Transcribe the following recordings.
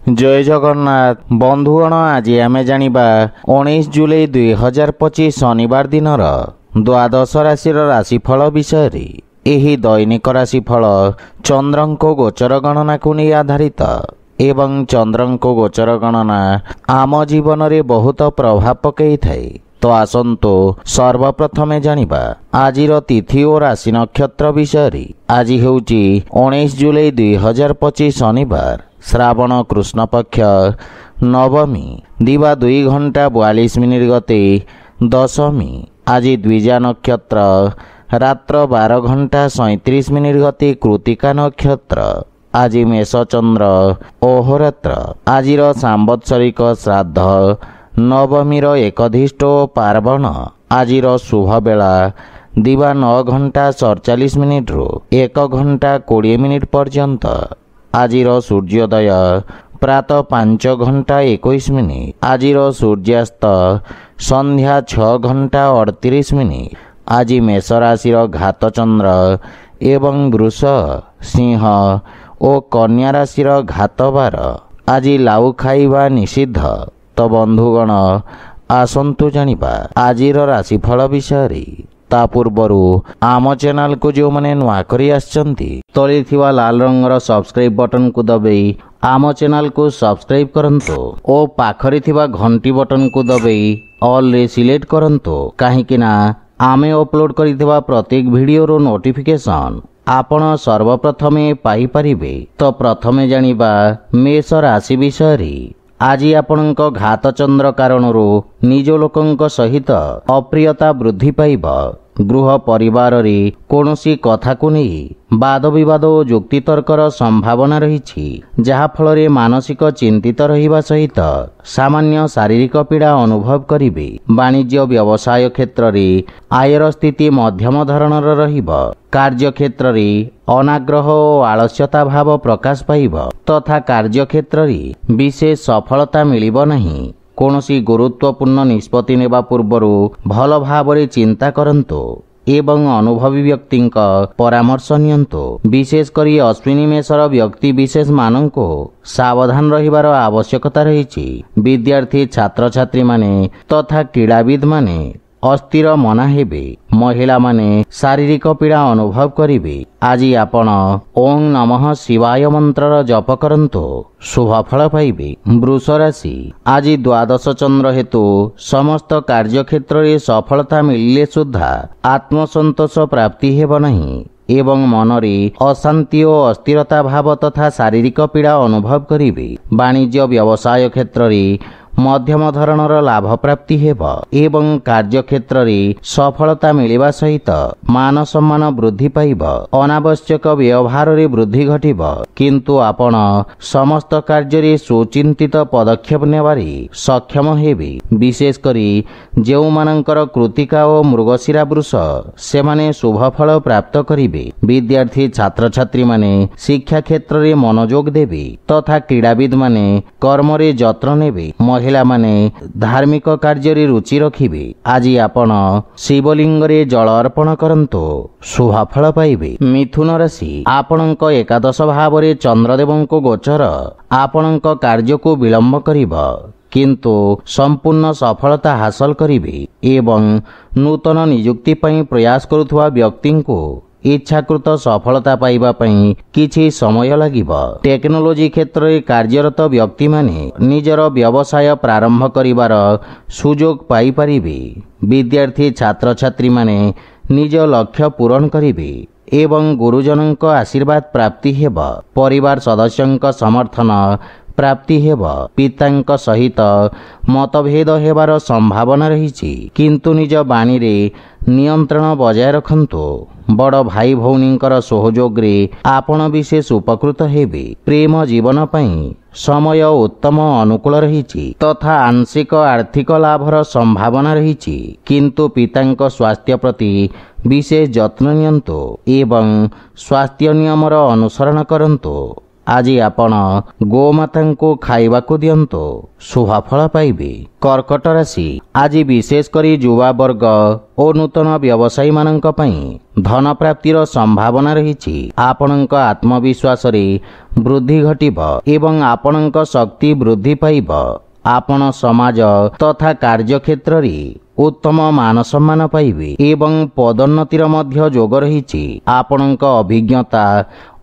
जय जगन्नाथ बंधुगण आज आम जानिबा 19 जुलाई 2025 शनिवार दिनर द्वादश राशि राशिफल विषय रे। एही दैनिक राशिफल चंद्रंको गोचर गणना को नहीं आधारित एवं चंद्रंको गोचर गणना आम जीवन रे बहुत प्रभाव पकई थाए। तो आसंतु सर्वप्रथमे जानिबा आजिर तिथि और राशि नक्षत्र विषय रे। आज हेउची 19 जुलाई 2025 शनिवार श्रावण कृष्ण पक्ष नवमी दिवा 2 घंटा 42 मिनिट गते दशमी। आज द्विजा नक्षत्र रात्र 12 घंटा 37 मिनिट गते कृतिका नक्षत्र। आज मेष चंद्र अहोरात्र। आजिर सांवत्सरिक श्राद्ध नवमीर एकधिष्ट पार्वण। आजिर शुभ बेला दिवा 9 घंटा 47 मिनिट रु 1 घंटा 20 मिनिट पर्यंत। आजिर सूर्योदय प्रातः 5 घंटा 21 मिनिट। आजिर सूर्यास्त संध्या 6 घंटा 38 मिनिट। आज मेष राशि घात चंद्र एवं वृष सिंह और कन्या राशि घात बार। आज लाउ खाइबा निषिद्ध। तो बंधुगण आसंतु जानिबा आजिर राशिफल विषय रे। ता पूर्वरु आम चैनल को जो मैंने नुआ करी आछंती तले थिवा लाल रंगर सब्सक्राइब बटन को दबाई आम चैनल को सब्सक्राइब करंतो और पाखरे थिवा घंटी बटन को दबाई ऑल रे सिलेक्ट करंतो काहेकि ना आमे अपलोड करिथिबा प्रत्येक वीडियो रो नोटिफिकेशन आपण सर्वप्रथमे पाई परिबे। तो प्रथमे जानिबा मेष राशि विषय रे। आज आपणक घात चंद्र कारणरू निज लोकंक सहित अप्रियता वृद्धि पाइब। गृह परिवार रे कोनोसी कथा को नहीं वाद विवाद और जुक्तितर्कर संभावना रही जहा फल रे मानसिक चिंतित रहिबा सहित सामान्य शारीरिक पीड़ा अनुभव करिवे। वाणिज्य व्यवसाय क्षेत्र रे आयर स्थिति मध्यम धरणर रहिब। कार्य क्षेत्र रे अनाग्रह और आलस्यता भाव प्रकाश पाइब तथा कार्य क्षेत्र रे विशेष सफलता मिलिब नहीं। कौनसी गुरुत्वपूर्ण निष्पत्ति नेबा पूर्वरु भल भावरे चिंता करंतो एवं अनुभवी व्यक्ति परामर्श नियंतो। विशेष करी अश्विनी मेषर व्यक्ति विशेष माननको सावधान रहिबार आवश्यकता रही। विद्यार्थी छात्र छात्री माने तथा क्रीड़ाविद माने अस्थिर मना हेबे। महिला माने शारीरिक पीड़ा अनुभव करिवे। आज आपण ओं नमः शिवाय मंत्र जप करंतो शुभ फल पाइबे। वृष राशि आज द्वादश चंद्र हेतु समस्त कार्य क्षेत्र रे सफलता मिलिले सुद्धा आत्मसंतोष प्राप्ति हेब नहीं एवं मनरे अशांति और अस्थिरता भाव तथा शारीरिक पीड़ा अनुभव करिवे। वाणिज्य व्यवसाय क्षेत्र रे मध्यम धरणर लाभ प्राप्ति हेब एवं कार्य क्षेत्र रे सफलता मिलिबा सहित मान सम्मान वृद्धि पाइब। अनावश्यक व्यवहार रे वृद्धि घटिब किंतु आपण समस्त कार्य रे सुचिंतित पदक्षेप नेबारे सक्षम हेबे। विशेष करी जेउ मानकर कृतिका और मृगशिरा वृष से माने शुभ फल प्राप्त करिवे। विद्यार्थी छात्र छात्री माने शिक्षा क्षेत्र रे मनोयोग देबे तथा क्रीड़ाविद माने कर्म रे यत्न नेबे। महिला माने धार्मिक कार्य रे रुचि रखिबे। आज आपण शिवलिंग रे जल अर्पण करंतो शुभ फल पाइबे। मिथुन राशि आपणक एकादश भाव रे चंद्रदेवंको गोचर आपणक कार्य को विलंब करिब किंतु संपूर्ण सफलता हासिल करिबे एवं नूतन नियुक्ति पई प्रयास करुथुवा व्यक्ति को इच्छाकृत सफलता पाइबा पई किछि समय लागिब। टेक्नोलोजी क्षेत्र रे कार्यरत व्यक्ति माने निजर व्यवसाय प्रारंभ करिवार सुजोग पाई परिबे। विद्यार्थी छात्र छात्री माने निज लक्ष्य पूरण करिवे एवं गुरुजनक आशीर्वाद प्राप्ति हेब। परिवार सदस्यंक समर्थन प्राप्ति हेब। पितांक सहित मतभेद हेबार संभावना रही किंतु निज बाणी रे नियंत्रण बजाय रखंतो। बड़ भाई भौणींकर सहयोग रे आपण विशेष उपकृत हेबे। प्रेम जीवन पई समय उत्तम अनुकूल रही तथा आंशिक आर्थिक लाभर संभावना रही किंतु पितांक स्वास्थ्य प्रति विशेष यत्न नियंतो एवं स्वास्थ्य नियमर अनुसरण करंतो। ଆଜି ଆପଣ ଗୋମାତାଙ୍କୁ ଖାଇବାକୁ ଦିଅନ୍ତୁ, ଶୁଭଫଳ ପାଇବେ। କର୍କଟ ରାଶି ଆଜି ବିଶେଷ କରି ଯୁବାବର୍ଗ ଓ ନୂତନ ବ୍ୟବସାୟୀମାନଙ୍କ ପାଇଁ ଧନ ପ୍ରାପ୍ତିର ସମ୍ଭାବନା ରହିଛି। ଆପଣଙ୍କ ଆତ୍ମବିଶ୍ୱାସରେ ବୃଦ୍ଧି ଘଟିବ ଏବଂ ଆପଣଙ୍କ ଶକ୍ତି ବୃଦ୍ଧି ପାଇବ। ଆପଣ ସମାଜ ତଥା କାର୍ଯ୍ୟକ୍ଷେତ୍ରରେ ଉତ୍ତମ ମାନ ସମ୍ମାନ ପାଇବେ ଏବଂ ପଦୋନ୍ନତିର ମଧ୍ୟ ଯୋଗ ରହିଛି। ଆପଣଙ୍କ ଅଭିଜ୍ଞତା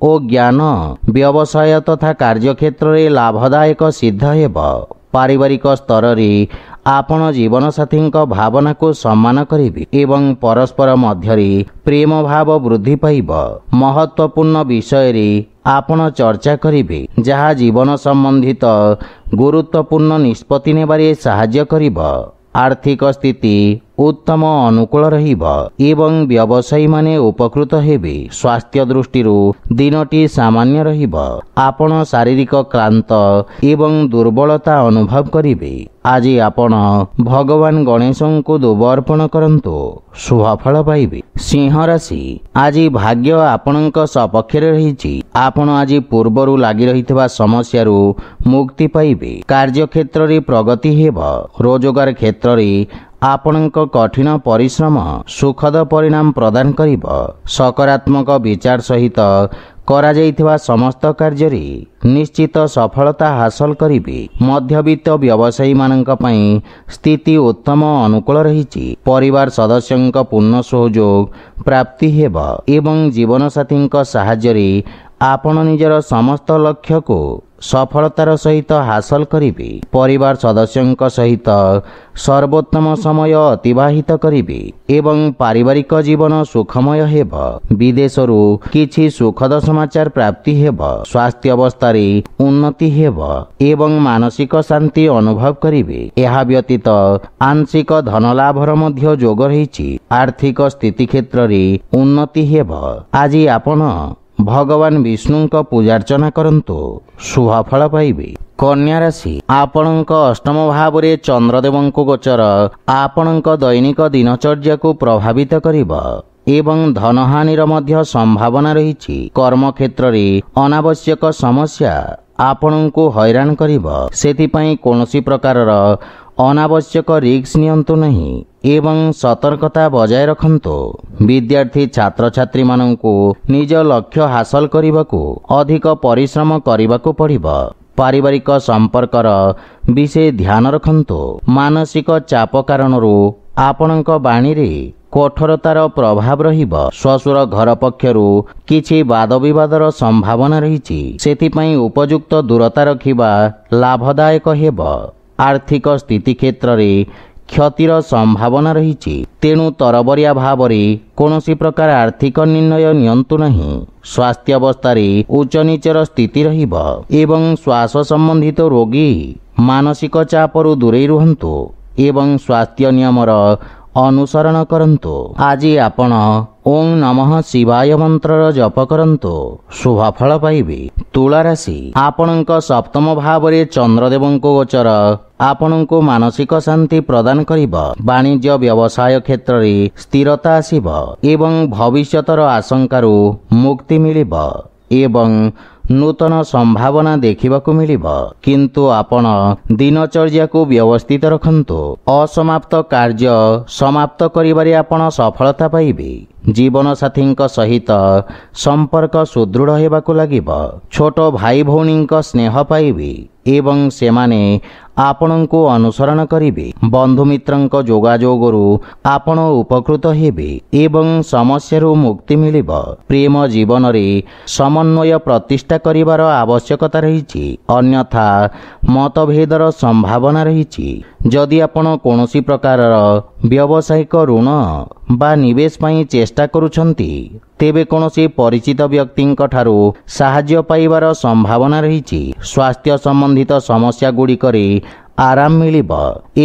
ଓ ଜ୍ଞାନ ବ୍ୟବସାୟ ତଥା କାର୍ଯ୍ୟକ୍ଷେତ୍ରରେ ଲାଭଦାୟକ ସିଦ୍ଧ ହେବ। ପାରିବାରିକ ସ୍ତରରେ ଆପଣ ଜୀବନସାଥୀଙ୍କ ଭାବନାକୁ ସମ୍ମାନ କରିବେ ଏବଂ ପରସ୍ପର ମଧ୍ୟରେ ପ୍ରେମ ଭାବ ବୃଦ୍ଧି ପାଇବ। ମହତ୍ୱପୂର୍ଣ୍ଣ ବିଷୟରେ ଆପଣ ଚର୍ଚ୍ଚା କରିବେ, ଯାହା ଜୀବନ ସମ୍ବନ୍ଧିତ ଗୁରୁତ୍ୱପୂର୍ଣ୍ଣ ନିଷ୍ପତ୍ତି ନେବାରେ ସାହାଯ୍ୟ କରିବ। ଆର୍ଥିକ ସ୍ଥିତି ଉତ୍ତମ ଅନୁକୂଳ ରହିବ ଏବଂ ବ୍ୟବସାୟୀମାନେ ଉପକୃତ ହେବେ। ସ୍ୱାସ୍ଥ୍ୟ ଦୃଷ୍ଟିରୁ ଦିନଟି ସାମାନ୍ୟ ରହିବ। ଆପଣ ଶାରୀରିକ କ୍ଳାନ୍ତ ଏବଂ ଦୁର୍ବଳତା ଅନୁଭବ କରିବେ। ଆଜି ଆପଣ ଭଗବାନ ଗଣେଶଙ୍କୁ ଦୁବ ଅର୍ପଣ କରନ୍ତୁ, ଶୁଭଫଳ ପାଇବେ। ସିଂହ ରାଶି ଆଜି ଭାଗ୍ୟ ଆପଣଙ୍କ ସପକ୍ଷରେ ରହିଛି। ଆପଣ ଆଜି ପୂର୍ବରୁ ଲାଗି ରହିଥିବା ସମସ୍ୟାରୁ ମୁକ୍ତି ପାଇବେ। କାର୍ଯ୍ୟକ୍ଷେତ୍ରରେ ପ୍ରଗତି ହେବ। ରୋଜଗାର କ୍ଷେତ୍ରରେ ଆପଣଙ୍କ କଠିନ ପରିଶ୍ରମ ସୁଖଦ ପରିଣାମ ପ୍ରଦାନ କରିବ। ସକାରାତ୍ମକ ବିଚାର ସହିତ କରାଯାଇଥିବା ସମସ୍ତ କାର୍ଯ୍ୟରେ ନିଶ୍ଚିତ ସଫଳତା ହାସଲ କରିବେ। ମଧ୍ୟବିତ୍ତ ବ୍ୟବସାୟୀମାନଙ୍କ ପାଇଁ ସ୍ଥିତି ଉତ୍ତମ ଅନୁକୂଳ ରହିଛି। ପରିବାର ସଦସ୍ୟଙ୍କ ପୂର୍ଣ୍ଣ ସହଯୋଗ ପ୍ରାପ୍ତି ହେବ ଏବଂ ଜୀବନସାଥୀଙ୍କ ସାହାଯ୍ୟରେ ଆପଣ ନିଜର ସମସ୍ତ ଲକ୍ଷ୍ୟକୁ ସଫଳତାର ସହିତ ହାସଲ କରିବେ। ପରିବାର ସଦସ୍ୟଙ୍କ ସହିତ ସର୍ବୋତ୍ତମ ସମୟ ଅତିବାହିତ କରିବେ ଏବଂ ପାରିବାରିକ ଜୀବନ ସୁଖମୟ ହେବ। ବିଦେଶରୁ କିଛି ସୁଖଦ ସମାଚାର ପ୍ରାପ୍ତି ହେବ। ସ୍ୱାସ୍ଥ୍ୟ ଅବସ୍ଥାରେ ଉନ୍ନତି ହେବ ଏବଂ ମାନସିକ ଶାନ୍ତି ଅନୁଭବ କରିବେ। ଏହା ବ୍ୟତୀତ ଆଂଶିକ ଧନଲାଭର ମଧ୍ୟ ଯୋଗ ରହିଛି। ଆର୍ଥିକ ସ୍ଥିତି କ୍ଷେତ୍ରରେ ଉନ୍ନତି ହେବ। ଆଜି ଆପଣ ଭଗବାନ ବିଷ୍ଣୁଙ୍କ ପୂଜାର୍ଚ୍ଚନା କରନ୍ତୁ, ଶୁଭଫଳ ପାଇବେ। କନ୍ୟା ରାଶି ଆପଣଙ୍କ ଅଷ୍ଟମ ଭାବରେ ଚନ୍ଦ୍ରଦେବଙ୍କ ଗୋଚର ଆପଣଙ୍କ ଦୈନିକ ଦିନଚର୍ଯ୍ୟାକୁ ପ୍ରଭାବିତ କରିବ ଏବଂ ଧନହାନିର ମଧ୍ୟ ସମ୍ଭାବନା ରହିଛି। କର୍ମକ୍ଷେତ୍ରରେ ଅନାବଶ୍ୟକ ସମସ୍ୟା ଆପଣଙ୍କୁ ହଇରାଣ କରିବ। ସେଥିପାଇଁ କୌଣସି ପ୍ରକାରର ଅନାବଶ୍ୟକ ରିସ୍କ ନିଅନ୍ତୁ ନାହିଁ ଏବଂ ସତର୍କତା ବଜାୟ ରଖନ୍ତୁ। ବିଦ୍ୟାର୍ଥୀ ଛାତ୍ରଛାତ୍ରୀମାନଙ୍କୁ ନିଜ ଲକ୍ଷ୍ୟ ହାସଲ କରିବାକୁ ଅଧିକ ପରିଶ୍ରମ କରିବାକୁ ପଡ଼ିବ। ପାରିବାରିକ ସମ୍ପର୍କର ବିଶେଷ ଧ୍ୟାନ ରଖନ୍ତୁ। ମାନସିକ ଚାପ କାରଣରୁ ଆପଣଙ୍କ ବାଣୀରେ କଠୋରତାର ପ୍ରଭାବ ରହିବ। ଶ୍ୱଶୁର ଘର ପକ୍ଷରୁ କିଛି ବାଦବିବାଦର ସମ୍ଭାବନା ରହିଛି। ସେଥିପାଇଁ ଉପଯୁକ୍ତ ଦୂରତା ରଖିବା ଲାଭଦାୟକ ହେବ। ଆର୍ଥିକ ସ୍ଥିତି କ୍ଷେତ୍ରରେ କ୍ଷତିର ସମ୍ଭାବନା ରହିଛି, ତେଣୁ ତରବରିଆ ଭାବରେ କୌଣସି ପ୍ରକାର ଆର୍ଥିକ ନିର୍ଣ୍ଣୟ ନିଅନ୍ତୁ ନାହିଁ। ସ୍ୱାସ୍ଥ୍ୟ ଅବସ୍ଥାରେ ଉଚ୍ଚନୀଚର ସ୍ଥିତି ରହିବ ଏବଂ ଶ୍ୱାସ ସମ୍ବନ୍ଧିତ ରୋଗୀ ମାନସିକ ଚାପରୁ ଦୂରେଇ ରୁହନ୍ତୁ ଏବଂ ସ୍ୱାସ୍ଥ୍ୟ ନିୟମର ଅନୁସରଣ କରନ୍ତୁ। ଆଜି ଆପଣ ଓಂ ନମଃ ଶିବାୟ ମନ୍ତ୍ରର ଜପ କରନ୍ତୁ, ଶୁଭଫଳ ପାଇବେ। ତୁଳା ରାଶି ଆପଣଙ୍କ ସପ୍ତମ ଭାବରେ ଚନ୍ଦ୍ରଦେବଙ୍କ ଗୋଚର ଆପଣଙ୍କୁ ମାନସିକ ଶାନ୍ତି ପ୍ରଦାନ କରିବ। ବାଣିଜ୍ୟ ବ୍ୟବସାୟ କ୍ଷେତ୍ରରେ ସ୍ଥିରତା ଆସିବ ଏବଂ ଭବିଷ୍ୟତର ଆଶଙ୍କାରୁ ମୁକ୍ତି ମିଳିବ ଏବଂ ନୂତନ ସମ୍ଭାବନା ଦେଖିବାକୁ ମିଳିବ। କିନ୍ତୁ ଆପଣ ଦିନଚର୍ଯ୍ୟାକୁ ବ୍ୟବସ୍ଥିତ ରଖନ୍ତୁ। ଅସମାପ୍ତ କାର୍ଯ୍ୟ ସମାପ୍ତ କରିବାରେ ଆପଣ ସଫଳତା ପାଇବେ। ଜୀବନସାଥୀଙ୍କ ସହିତ ସମ୍ପର୍କ ସୁଦୃଢ଼ ହେବାକୁ ଲାଗିବ। ଛୋଟ ଭାଇ ଭଉଣୀଙ୍କ ସ୍ନେହ ପାଇବେ ଏବଂ ସେମାନେ ଆପଣଙ୍କୁ ଅନୁସରଣ କରିବେ। ବନ୍ଧୁମିତ୍ରଙ୍କ ଯୋଗାଯୋଗରୁ ଆପଣ ଉପକୃତ ହେବେ ଏବଂ ସମସ୍ୟାରୁ ମୁକ୍ତି ମିଳିବ। ପ୍ରେମ ଜୀବନରେ ସମନ୍ୱୟ ପ୍ରତିଷ୍ଠା କରିବାର ଆବଶ୍ୟକତା ରହିଛି, ଅନ୍ୟଥା ମତଭେଦର ସମ୍ଭାବନା ରହିଛି। ଯଦି ଆପଣ କୌଣସି ପ୍ରକାରର ବ୍ୟବସାୟିକ ଋଣ ବା ନିବେଶ ପାଇଁ ଚେଷ୍ଟା କରୁଛନ୍ତି, ତେବେ କୌଣସି ପରିଚିତ ବ୍ୟକ୍ତିଙ୍କ ଠାରୁ ସାହାଯ୍ୟ ପାଇବାର ସମ୍ଭାବନା ରହିଛି। ସ୍ୱାସ୍ଥ୍ୟ ସମ୍ବନ୍ଧିତ ସମସ୍ୟା ଗୁଡ଼ିକରେ ଆରାମ ମିଳିବ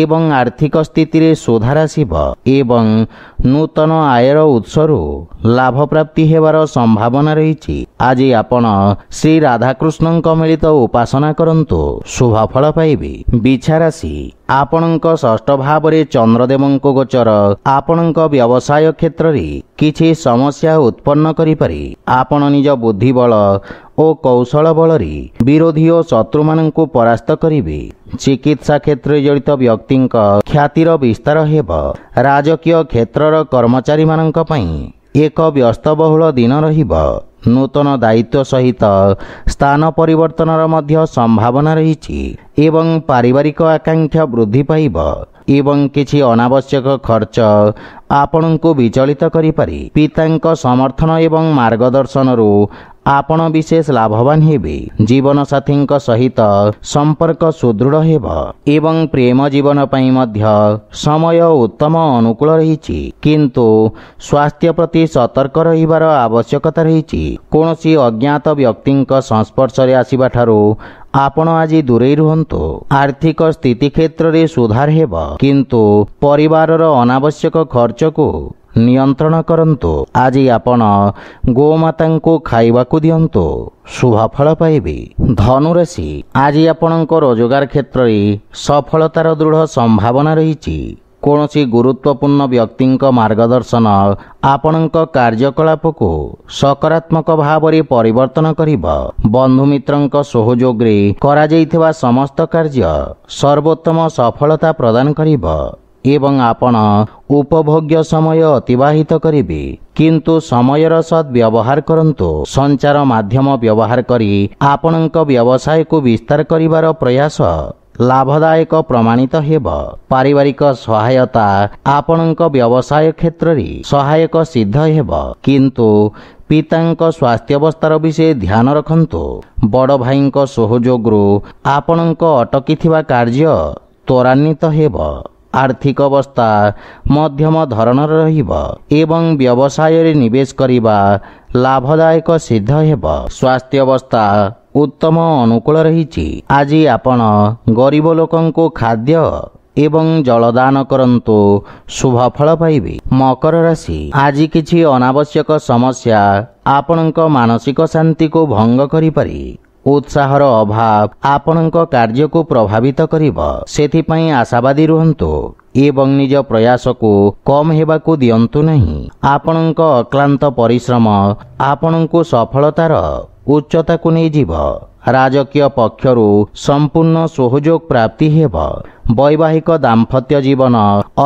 ଏବଂ ଆର୍ଥିକ ସ୍ଥିତିରେ ସୁଧାର ଆସିବ ଏବଂ ନୂତନ ଆୟର ଉତ୍ସରୁ ଲାଭ ପ୍ରାପ୍ତି ହେବାର ସମ୍ଭାବନା ରହିଛି। ଆଜି ଆପଣ ଶ୍ରୀ ରାଧାକୃଷ୍ଣଙ୍କ ମିଳିତ ଉପାସନା କରନ୍ତୁ, ଶୁଭଫଳ ପାଇବେ। ବିଛା ରାଶି ଆପଣଙ୍କ ଷଷ୍ଠ ଭାବରେ ଚନ୍ଦ୍ରଦେବଙ୍କ ଗୋଚର ଆପଣଙ୍କ ବ୍ୟବସାୟ କ୍ଷେତ୍ରରେ କିଛି ସମସ୍ୟା ଉତ୍ପନ୍ନ କରିପାରେ। ଆପଣ ନିଜ ବୁଦ୍ଧି ବଳ ଓ କୌଶଳ ବଳରେ ବିରୋଧୀ ଓ ଶତ୍ରୁମାନଙ୍କୁ ପରାସ୍ତ କରିବେ। ଚିକିତ୍ସା କ୍ଷେତ୍ରରେ ଜଡ଼ିତ ବ୍ୟକ୍ତିଙ୍କ ଖ୍ୟାତିର ବିସ୍ତାର ହେବ। ରାଜକୀୟ କ୍ଷେତ୍ରର କର୍ମଚାରୀମାନଙ୍କ ପାଇଁ ଏକ ବ୍ୟସ୍ତବହୁଳ ଦିନ ରହିବ। ନୂତନ ଦାୟିତ୍ୱ ସହିତ ସ୍ଥାନ ପରିବର୍ତ୍ତନର ମଧ୍ୟ ସମ୍ଭାବନା ରହିଛି ଏବଂ ପାରିବାରିକ ଆକାଂକ୍ଷା ବୃଦ୍ଧି ପାଇବ ଏବଂ କିଛି ଅନାବଶ୍ୟକ ଖର୍ଚ୍ଚ ଆପଣଙ୍କୁ ବିଚଳିତ କରିପାରେ। ପିତାଙ୍କ ସମର୍ଥନ ଏବଂ ମାର୍ଗଦର୍ଶନରୁ ଆପଣ ବିଶେଷ ଲାଭବାନ ହେବେ। ଜୀବନସାଥୀଙ୍କ ସହିତ ସମ୍ପର୍କ ସୁଦୃଢ଼ ହେବ ଏବଂ ପ୍ରେମ ଜୀବନ ପାଇଁ ମଧ୍ୟ ସମୟ ଉତ୍ତମ ଅନୁକୂଳ ରହିଛି, କିନ୍ତୁ ସ୍ୱାସ୍ଥ୍ୟ ପ୍ରତି ସତର୍କ ରହିବାର ଆବଶ୍ୟକତା ରହିଛି। କୌଣସି ଅଜ୍ଞାତ ବ୍ୟକ୍ତିଙ୍କ ସଂସ୍ପର୍ଶରେ ଆସିବା ଠାରୁ ଆପଣ ଆଜି ଦୂରେଇ ରୁହନ୍ତୁ। ଆର୍ଥିକ ସ୍ଥିତି କ୍ଷେତ୍ରରେ ସୁଧାର ହେବ, କିନ୍ତୁ ପରିବାରର ଅନାବଶ୍ୟକ ଖର୍ଚ୍ଚକୁ ନିୟନ୍ତ୍ରଣ କରନ୍ତୁ। ଆଜି ଆପଣ ଗୋମାତାଙ୍କୁ ଖାଇବାକୁ ଦିଅନ୍ତୁ, ଶୁଭଫଳ ପାଇବେ। ଧନୁରାଶି, ଆଜି ଆପଣଙ୍କ ରୋଜଗାର କ୍ଷେତ୍ରରେ ସଫଳତାର ଦୃଢ଼ ସମ୍ଭାବନା ରହିଛି। କୌଣସି ଗୁରୁତ୍ୱପୂର୍ଣ୍ଣ ବ୍ୟକ୍ତିଙ୍କ ମାର୍ଗଦର୍ଶନ ଆପଣଙ୍କ କାର୍ଯ୍ୟକଳାପକୁ ସକାରାତ୍ମକ ଭାବରେ ପରିବର୍ତ୍ତନ କରିବ। ବନ୍ଧୁମିତ୍ରଙ୍କ ସହଯୋଗରେ କରାଯାଇଥିବା ସମସ୍ତ କାର୍ଯ୍ୟ ସର୍ବୋତ୍ତମ ସଫଳତା ପ୍ରଦାନ କରିବ ଏବଂ ଆପଣ ଉପଭୋଗ୍ୟ ସମୟ ଅତିବାହିତ କରିବେ, କିନ୍ତୁ ସମୟର ସଦ୍ବ୍ୟବହାର କରନ୍ତୁ। ସଞ୍ଚାର ମାଧ୍ୟମ ବ୍ୟବହାର କରି ଆପଣଙ୍କ ବ୍ୟବସାୟକୁ ବିସ୍ତାର କରିବାର ପ୍ରୟାସ ଲାଭଦାୟକ ପ୍ରମାଣିତ ହେବ। ପାରିବାରିକ ସହାୟତା ଆପଣଙ୍କ ବ୍ୟବସାୟ କ୍ଷେତ୍ରରେ ସହାୟକ ସିଦ୍ଧ ହେବ, କିନ୍ତୁ ପିତାଙ୍କ ସ୍ୱାସ୍ଥ୍ୟାବସ୍ଥାର ବିଷୟ ଧ୍ୟାନ ରଖନ୍ତୁ। ବଡ଼ ଭାଇଙ୍କ ସହଯୋଗରୁ ଆପଣଙ୍କ ଅଟକିଥିବା କାର୍ଯ୍ୟ ତ୍ୱରାନ୍ୱିତ ହେବ। ଆର୍ଥିକ ଅବସ୍ଥା ମଧ୍ୟମ ଧରଣର ରହିବ ଏବଂ ବ୍ୟବସାୟରେ ନିବେଶ କରିବା ଲାଭଦାୟକ ସିଦ୍ଧ ହେବ। ସ୍ୱାସ୍ଥ୍ୟ ଅବସ୍ଥା ଉତ୍ତମ ଅନୁକୂଳ ରହିଛି। ଆଜି ଆପଣ ଗରିବ ଲୋକଙ୍କୁ ଖାଦ୍ୟ ଏବଂ ଜଳଦାନ କରନ୍ତୁ, ଶୁଭଫଳ ପାଇବେ। ମକର ରାଶି, ଆଜି କିଛି ଅନାବଶ୍ୟକ ସମସ୍ୟା ଆପଣଙ୍କ ମାନସିକ ଶାନ୍ତିକୁ ଭଙ୍ଗ କରିପାରେ। ଉତ୍ସାହର ଅଭାବ ଆପଣଙ୍କ କାର୍ଯ୍ୟକୁ ପ୍ରଭାବିତ କରିବ, ସେଥିପାଇଁ ଆଶାବାଦୀ ରୁହନ୍ତୁ ଏବଂ ନିଜ ପ୍ରୟାସକୁ କମ୍ ହେବାକୁ ଦିଅନ୍ତୁ ନାହିଁ। ଆପଣଙ୍କ ଅକ୍ଲାନ୍ତ ପରିଶ୍ରମ ଆପଣଙ୍କୁ ସଫଳତାର ଉଚ୍ଚତାକୁ ନେଇଯିବ। ରାଜକୀୟ ପକ୍ଷରୁ ସମ୍ପୂର୍ଣ୍ଣ ସହଯୋଗ ପ୍ରାପ୍ତି ହେବ। ବୈବାହିକ ଦାମ୍ପତ୍ୟ ଜୀବନ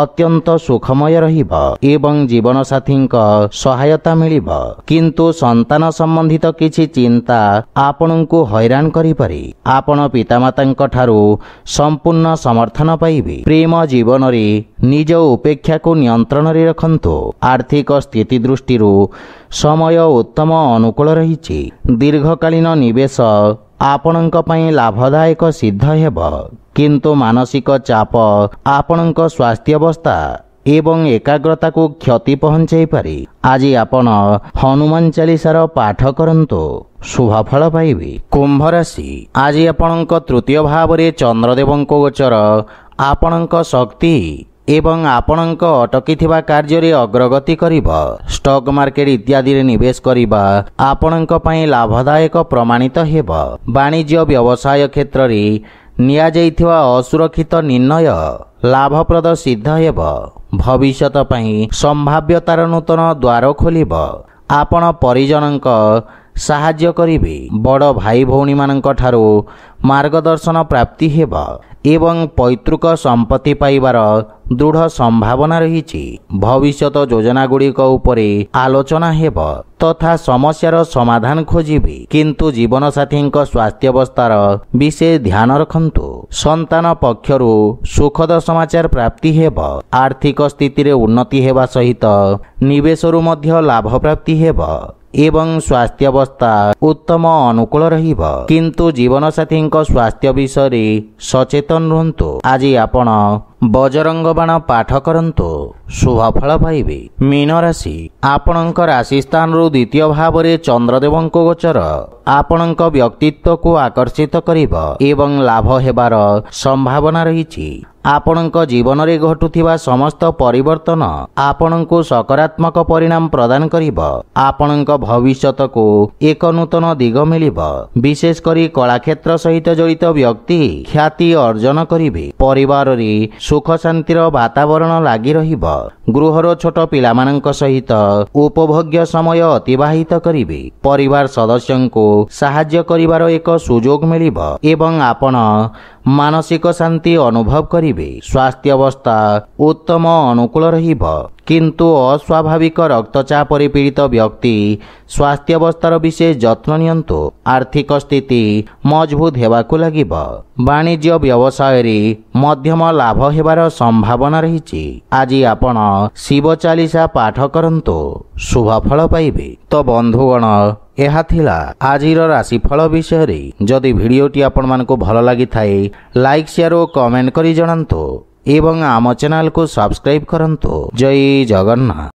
ଅତ୍ୟନ୍ତ ସୁଖମୟ ରହିବ ଏବଂ ଜୀବନସାଥୀଙ୍କ ସହାୟତା ମିଳିବ, କିନ୍ତୁ ସନ୍ତାନ ସମ୍ବନ୍ଧିତ କିଛି ଚିନ୍ତା ଆପଣଙ୍କୁ ହଇରାଣ କରିପାରେ। ଆପଣ ପିତାମାତାଙ୍କ ଠାରୁ ସମ୍ପୂର୍ଣ୍ଣ ସମର୍ଥନ ପାଇବେ। ପ୍ରେମ ଜୀବନରେ ନିଜ ଉପେକ୍ଷାକୁ ନିୟନ୍ତ୍ରଣରେ ରଖନ୍ତୁ। ଆର୍ଥିକ ସ୍ଥିତି ଦୃଷ୍ଟିରୁ ସମୟ ଉତ୍ତମ ଅନୁକୂଳ ରହିଛି। ଦୀର୍ଘକାଳୀନ ନିବେଶ ଆପଣଙ୍କ ପାଇଁ ଲାଭଦାୟକ ସିଦ୍ଧ ହେବ, କିନ୍ତୁ ମାନସିକ ଚାପ ଆପଣଙ୍କ ସ୍ୱାସ୍ଥ୍ୟାବସ୍ଥା ଏବଂ ଏକାଗ୍ରତାକୁ କ୍ଷତି ପହଞ୍ଚାଇପାରେ। ଆଜି ଆପଣ ହନୁମାନ ଚାଳିଶାର ପାଠ କରନ୍ତୁ, ଶୁଭଫଳ ପାଇବେ। କୁମ୍ଭ ରାଶି, ଆଜି ଆପଣଙ୍କ ତୃତୀୟ ଭାବରେ ଚନ୍ଦ୍ରଦେବଙ୍କ ଗୋଚର ଆପଣଙ୍କ ଶକ୍ତି ଏବଂ ଆପଣଙ୍କ ଅଟକିଥିବା କାର୍ଯ୍ୟରେ ଅଗ୍ରଗତି କରିବ। ଷ୍ଟକ୍ ମାର୍କେଟ ଇତ୍ୟାଦିରେ ନିବେଶ କରିବା ଆପଣଙ୍କ ପାଇଁ ଲାଭଦାୟକ ପ୍ରମାଣିତ ହେବ। ବାଣିଜ୍ୟ ବ୍ୟବସାୟ କ୍ଷେତ୍ରରେ ନିଆଯାଇଥିବା ଅସୁରକ୍ଷିତ ନିର୍ଣ୍ଣୟ ଲାଭପ୍ରଦ ସିଦ୍ଧ ହେବ। ଭବିଷ୍ୟତ ପାଇଁ ସମ୍ଭାବ୍ୟତାର ନୂତନ ଦ୍ୱାର ଖୋଲିବ। ଆପଣ ପରିଜନଙ୍କ ସାହାଯ୍ୟ କରିବେ। ବଡ଼ ଭାଇ ଭଉଣୀମାନଙ୍କ ଠାରୁ ମାର୍ଗଦର୍ଶନ ପ୍ରାପ୍ତି ହେବ ଏବଂ ପୈତୃକ ସମ୍ପତ୍ତି ପାଇବାର ଦୃଢ଼ ସମ୍ଭାବନା ରହିଛି। ଭବିଷ୍ୟତ ଯୋଜନାଗୁଡ଼ିକ ଉପରେ ଆଲୋଚନା ହେବ ତଥା ସମସ୍ୟାର ସମାଧାନ ଖୋଜିବେ, କିନ୍ତୁ ଜୀବନସାଥୀଙ୍କ ସ୍ୱାସ୍ଥ୍ୟାବସ୍ଥାର ବିଶେଷ ଧ୍ୟାନ ରଖନ୍ତୁ। ସନ୍ତାନ ପକ୍ଷରୁ ସୁଖଦ ସମାଚାର ପ୍ରାପ୍ତି ହେବ। ଆର୍ଥିକ ସ୍ଥିତିରେ ଉନ୍ନତି ହେବା ସହିତ ନିବେଶରୁ ମଧ୍ୟ ଲାଭ ପ୍ରାପ୍ତି ହେବ ଏବଂ ସ୍ୱାସ୍ଥ୍ୟାବସ୍ଥା ଉତ୍ତମ ଅନୁକୂଳ ରହିବ, କିନ୍ତୁ ଜୀବନସାଥୀଙ୍କ ସ୍ୱାସ୍ଥ୍ୟ ବିଷୟରେ ସଚେତନ ରୁହନ୍ତୁ। ଆଜି ଆପଣ ବଜରଙ୍ଗ ବାଣ ପାଠ କରନ୍ତୁ ଶୁଭଫଳ ପାଇବେ। ମୀନ ରାଶି ଆପଣଙ୍କ ରାଶି ସ୍ଥାନରୁ ଦ୍ୱିତୀୟ ଭାବରେ ଚନ୍ଦ୍ରଦେବଙ୍କ ଗୋଚର ଆପଣଙ୍କ ବ୍ୟକ୍ତିତ୍ୱକୁ ଆକର୍ଷିତ କରିବ ଏବଂ ଲାଭ ହେବାର ସମ୍ଭାବନା ରହିଛି। ଆପଣଙ୍କ ଜୀବନରେ ଘଟୁଥିବା ସମସ୍ତ ପରିବର୍ତ୍ତନ ଆପଣଙ୍କୁ ସକାରାତ୍ମକ ପରିଣାମ ପ୍ରଦାନ କରିବ। ଆପଣଙ୍କ ଭବିଷ୍ୟତକୁ ଏକ ନୂତନ ଦିଗ ମିଳିବ। ବିଶେଷ କରି କଳାକ୍ଷେତ୍ର ସହିତ ଜଡ଼ିତ ବ୍ୟକ୍ତି ଖ୍ୟାତି ଅର୍ଜନ କରିବେ। ପରିବାରରେ ସୁଖ ଶାନ୍ତିର ବାତାବରଣ ଲାଗି ରହିବ। ଗୃହର ଛୋଟ ପିଲାମାନଙ୍କ ସହିତ ଉପଭୋଗ୍ୟ ସମୟ ଅତିବାହିତ କରିବେ। ପରିବାର ସଦସ୍ୟଙ୍କୁ ସାହାଯ୍ୟ କରିବାର ଏକ ସୁଯୋଗ ମିଳିବ ଏବଂ ଆପଣ ମାନସିକ ଶାନ୍ତି ଅନୁଭବ କରିବେ। ସ୍ୱାସ୍ଥ୍ୟ ଅବସ୍ଥା ଉତ୍ତମ ଅନୁକୂଳ ରହିବ, କିନ୍ତୁ ଅସ୍ୱାଭାବିକ ରକ୍ତଚାପରେ ପୀଡ଼ିତ ବ୍ୟକ୍ତି ସ୍ୱାସ୍ଥ୍ୟାବସ୍ଥାର ବିଶେଷ ଯତ୍ନ ନିଅନ୍ତୁ। ଆର୍ଥିକ ସ୍ଥିତି ମଜବୁତ ହେବାକୁ ଲାଗିବ। ବାଣିଜ୍ୟ ବ୍ୟବସାୟରେ ମଧ୍ୟମ ଲାଭ ହେବାର ସମ୍ଭାବନା ରହିଛି। ଆଜି ଆପଣ ଶିବ ଚାଲିସା ପାଠ କରନ୍ତୁ ଶୁଭଫଳ ପାଇବେ। ତ ବନ୍ଧୁଗଣ, ଏହା ଥିଲା ଆଜିର ରାଶିଫଳ ବିଷୟରେ। ଯଦି ଭିଡ଼ିଓଟି ଆପଣମାନଙ୍କୁ ଭଲ ଲାଗିଥାଏ ଲାଇକ୍ ସେୟାର ଓ କମେଣ୍ଟ କରି ଜଣାନ୍ତୁ ଏବଂ ଆମ ଚ୍ୟାନେଲକୁ ସବସ୍କ୍ରାଇବ୍ କରନ୍ତୁ। ଜୟ ଜଗନ୍ନାଥ।